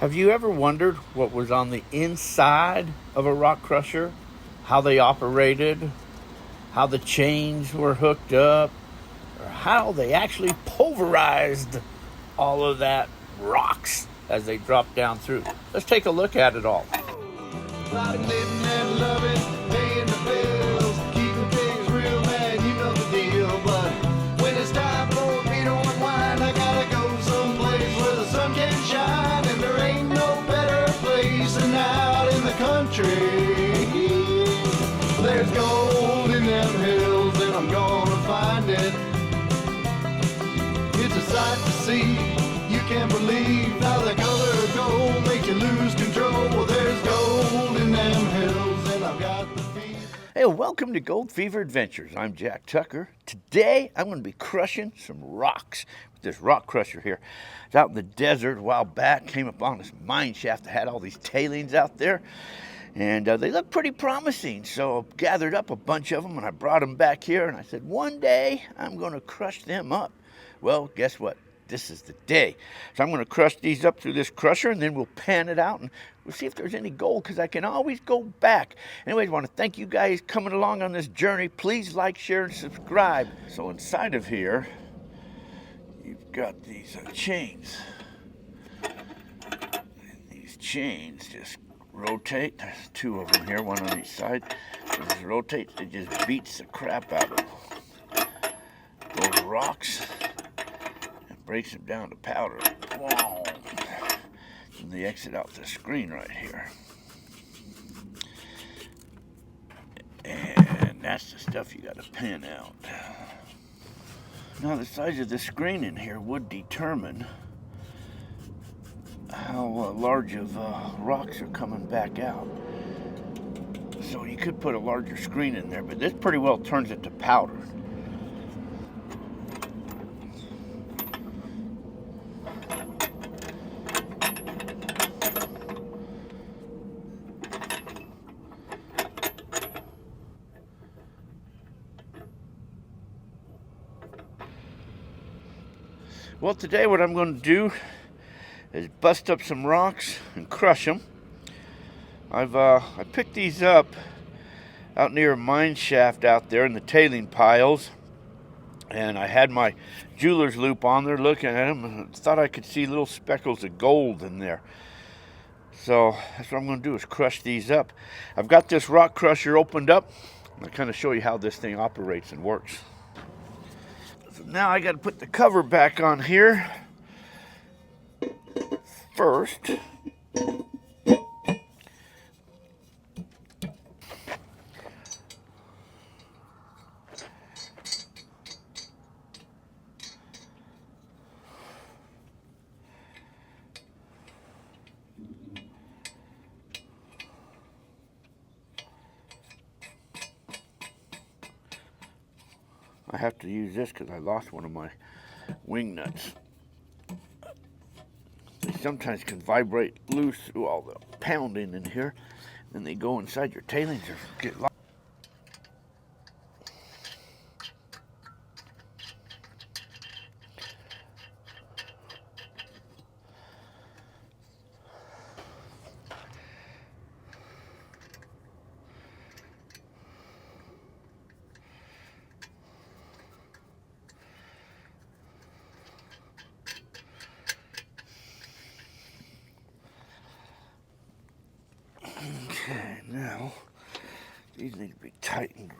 Have you ever wondered what was on the inside of a rock crusher? How they operated? How the chains were hooked up? Or how they actually pulverized all of that rocks as they dropped down through? Let's take a look at it all. Like living and loving, paying the bills, keeping things real, man, you know the deal. But when it's time for me to unwind, I gotta go someplace where the sun can shine, and there ain't no better place than out in the country. There's gold in them hills, and I'm gonna find it. It's a sight to see. You can't believe how the color of gold makes you lose control. Well, there's gold in them hills, and I've got the fever. Hey, welcome to Gold Fever Adventures. I'm Jack Tucker. Today, I'm going to be crushing some rocks with this rock crusher here. It's out in the desert a while back. Came upon this mine shaft that had all these tailings out there. And they look pretty promising. So I gathered up a bunch of them and I brought them back here. And I said, one day, I'm going to crush them up. Well, guess what? This is the day. So I'm going to crush these up through this crusher, and then we'll pan it out, and we'll see if there's any gold, because I can always go back. Anyways, I want to thank you guys coming along on this journey. Please like, share, and subscribe. So inside of here, you've got these chains. And these chains just rotate. There's two of them here, one on each side. They just rotate. It just beats the crap out of those rocks. Breaks them down to powder. Wow. And they exit out the screen right here. And that's the stuff you got to pan out. Now the size of the screen in here would determine how large of rocks are coming back out. So you could put a larger screen in there, but this pretty well turns it to powder. Well, today what I'm going to do is bust up some rocks and crush them. I picked these up out near a mine shaft out there in the tailing piles, and I had my jeweler's loupe on there looking at them, and thought I could see little speckles of gold in there. So that's what I'm going to do, is crush these up. I've got this rock crusher opened up. I'll kind of show you how this thing operates and works. So now I got to put the cover back on here first. I have to use this because I lost one of my wing nuts. They sometimes can vibrate loose through all the pounding in here. Then they go inside your tailings or get lost. Okay, now these need to be tightened.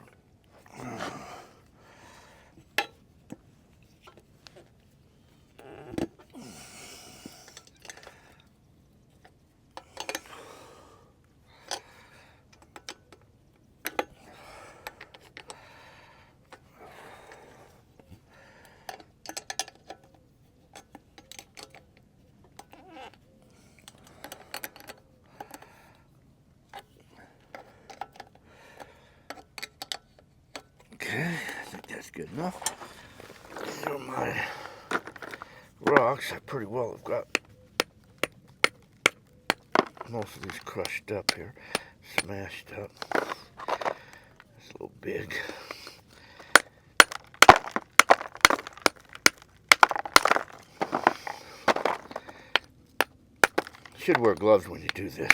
Okay, I think that's good enough. These are my rocks. I pretty well have got most of these crushed up here, smashed up. It's a little big. Should wear gloves when you do this.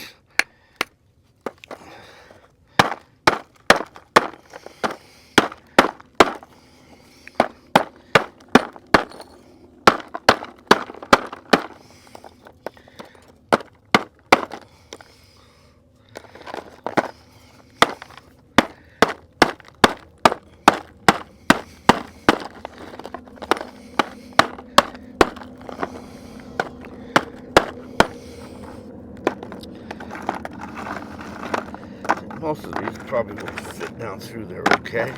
Most of these probably will fit down through there okay.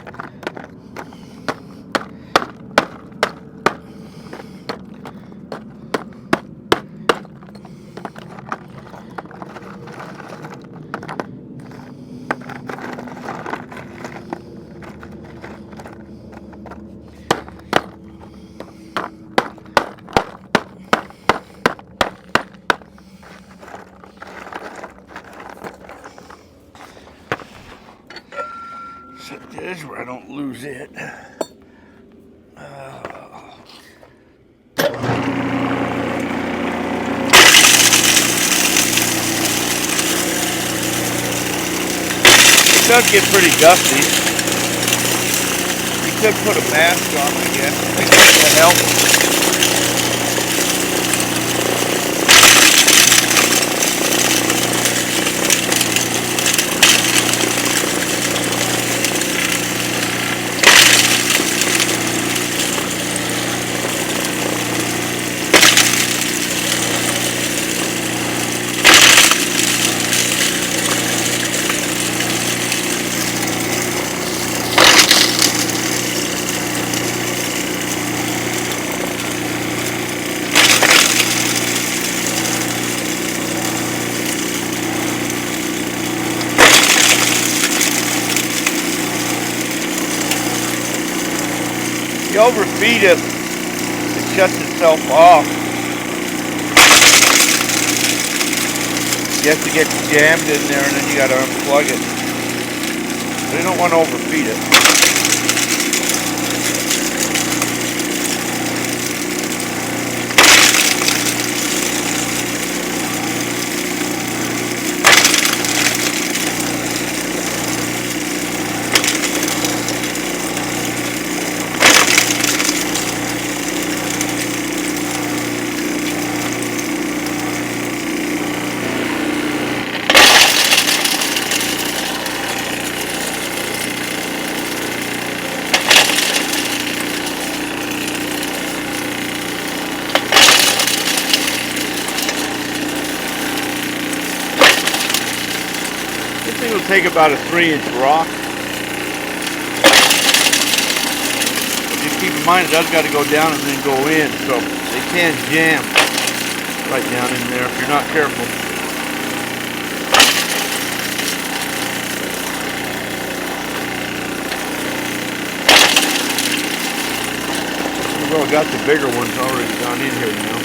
Set this where I don't lose it. It does get pretty dusty. You could put a mask on, I guess. I think that helps. If you overfeed it, it shuts itself off. You have to get jammed in there and then you got to unplug it. So you don't want to overfeed it. This thing will take about a 3-inch rock. Just keep in mind it does got to go down and then go in, so they can jam right down in there if you're not careful. Well, I got the bigger ones already down in here now.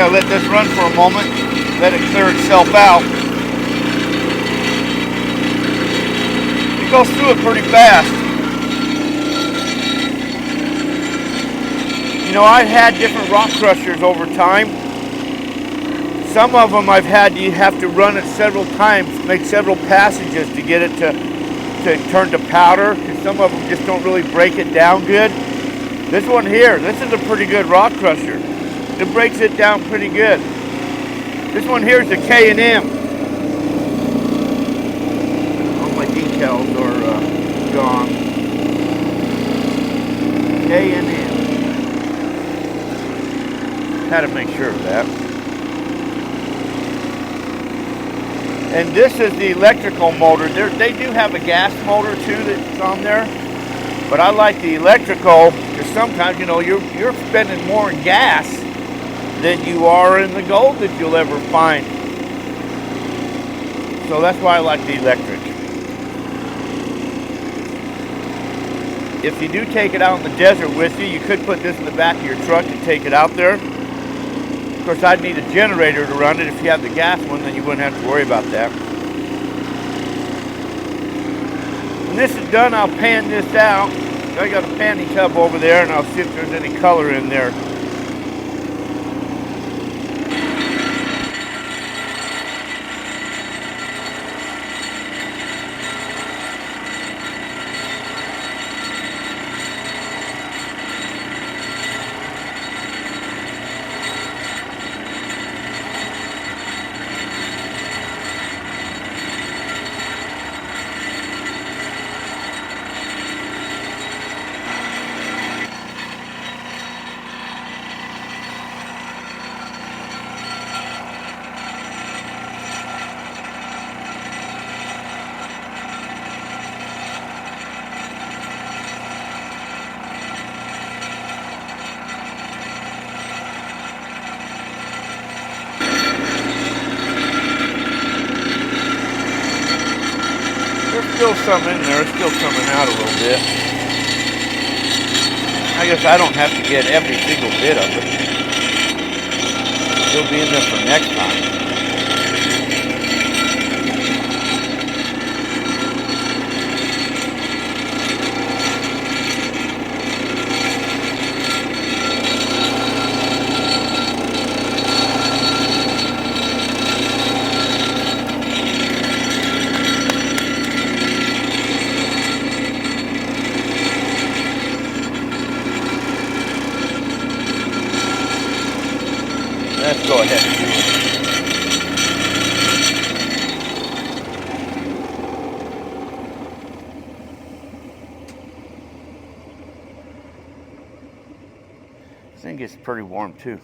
gotta let this run for a moment, let it clear itself out. It goes through it pretty fast. You know, I've had different rock crushers over time. Some of them I've had, you have to run it several times, make several passages to get it to turn to powder, because some of them just don't really break it down good. This one here, this is a pretty good rock crusher. It breaks it down pretty good. This one here is a K&M. All my decals are gone. K&M. Had to make sure of that. And this is the electrical motor. They do have a gas motor too that's on there, but I like the electrical because sometimes, you know, you're spending more in gas than you are in the gold that you'll ever find. So that's why I like the electric. If you do take it out in the desert with you, you could put this in the back of your truck and take it out there. Of course, I'd need a generator to run it. If you have the gas one, then you wouldn't have to worry about that. When this is done, I'll pan this out. I got a panning tub over there, and I'll see if there's any color in there. There's still some in there, it's still coming out a little bit. I guess I don't have to get every single bit of it. It'll be in there for next time. Let's go ahead and do it. This thing gets pretty warm too.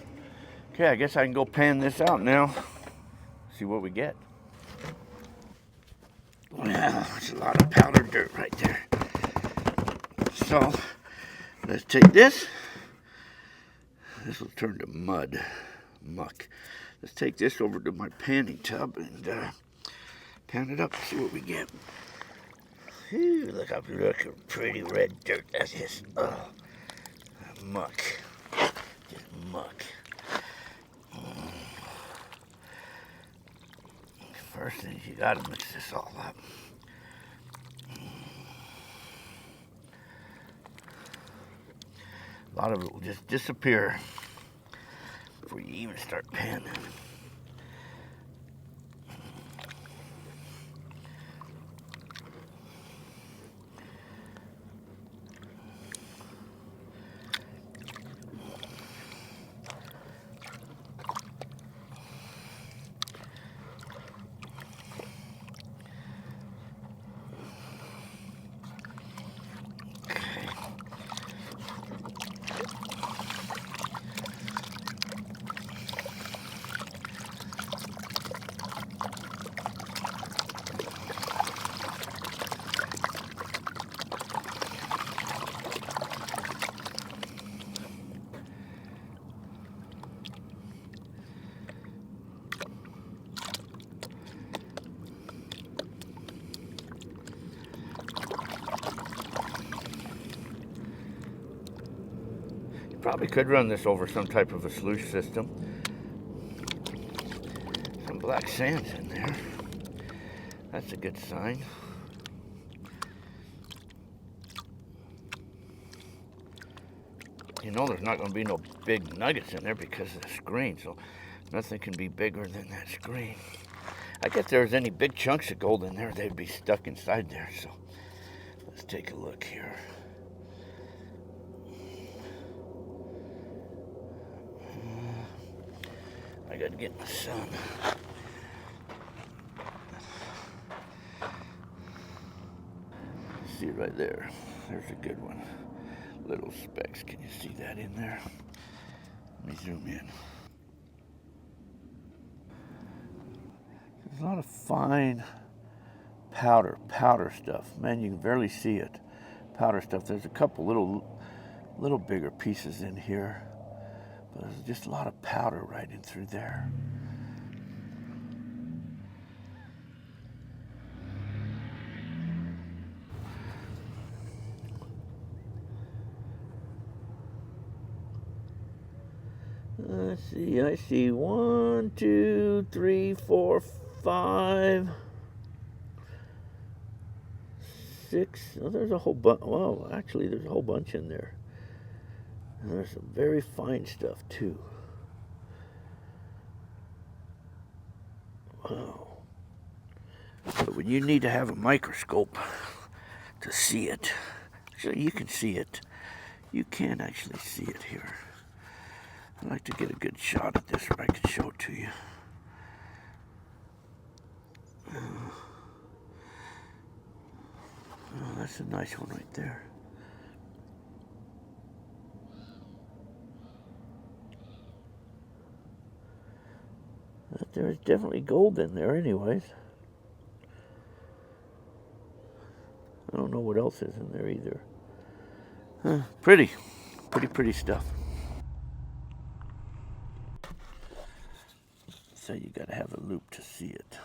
Okay, I guess I can go pan this out now. See what we get. Wow, there's a lot of powdered dirt right there. So, let's take this. This will turn to mud. Muck. Let's take this over to my panning tub and pan it up and see what we get. Ooh, look at pretty red dirt that is. Oh, muck. Just muck. First thing, you gotta mix this all up. A lot of it will just disappear before you even start panning. Probably could run this over some type of a sluice system. black sand's in there. That's a good sign. You know there's not going to be no big nuggets in there because of the screen, so nothing can be bigger than that screen. I guess if there was any big chunks of gold in there, they'd be stuck inside there, so let's take a look here. I got to get my sun. See it right there. There's a good one. Little specks. Can you see that in there? Let me zoom in. There's a lot of fine powder stuff. Man, you can barely see it. Powder stuff. There's a couple little bigger pieces in here, but there's just a lot of powder right in through there. Let's see, I see 1, 2, 3, 4, 5, 6. Oh, there's a whole bunch. Well, actually, there's a whole bunch in there. And there's some very fine stuff, too. Wow. But when you need to have a microscope to see it, so you can see it, you can actually see it here. I'd like to get a good shot at this where I can show it to you. Oh, that's a nice one right there. But there's definitely gold in there anyways. I don't know what else is in there either. Pretty stuff. So you got to have a loop to see it.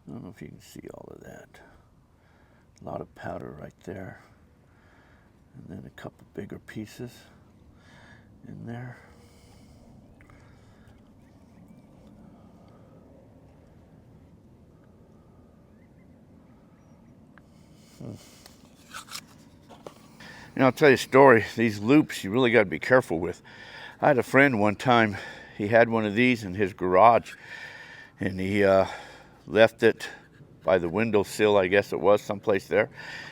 I don't know if you can see all of that. A lot of powder right there. And then a couple bigger pieces in there. You know, I'll tell you a story. These loops you really got to be careful with. I had a friend one time, he had one of these in his garage, and he left it by the windowsill, I guess it was, someplace there.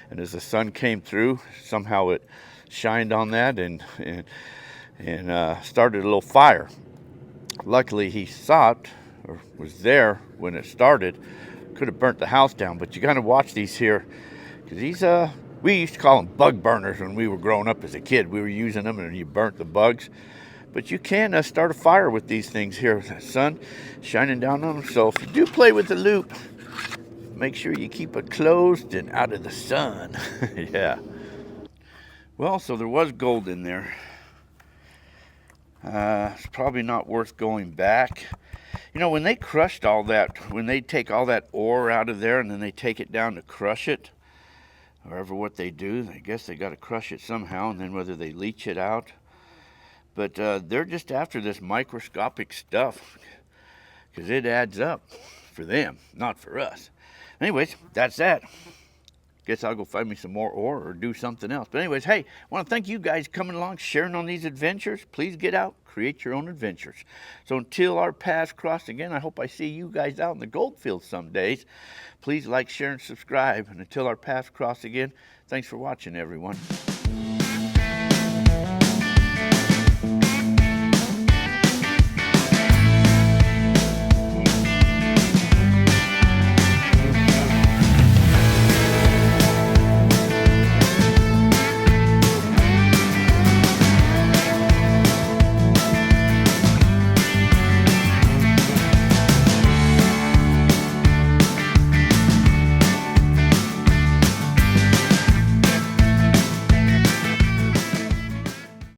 And as the sun came through, somehow it shined on that and started a little fire. Luckily, he saw it, or was there when it started. Could have burnt the house down, but you gotta watch these here, because these, we used to call them bug burners when we were growing up as a kid. We were using them and you burnt the bugs. But you can start a fire with these things here. The sun shining down on them. So if you do play with the loop, make sure you keep it closed and out of the sun. Yeah. Well, so there was gold in there. It's probably not worth going back. You know, when they crushed all that, when they take all that ore out of there and then they take it down to crush it, however what they do, I guess they got to crush it somehow, and then whether they leach it out. But they're just after this microscopic stuff because it adds up for them, not for us. Anyways, that's that. Guess I'll go find me some more ore or do something else. But anyways, hey, I want to thank you guys coming along, sharing on these adventures. Please get out, create your own adventures. So until our paths cross again, I hope I see you guys out in the gold fields some days. Please like, share, and subscribe. And until our paths cross again, thanks for watching, everyone.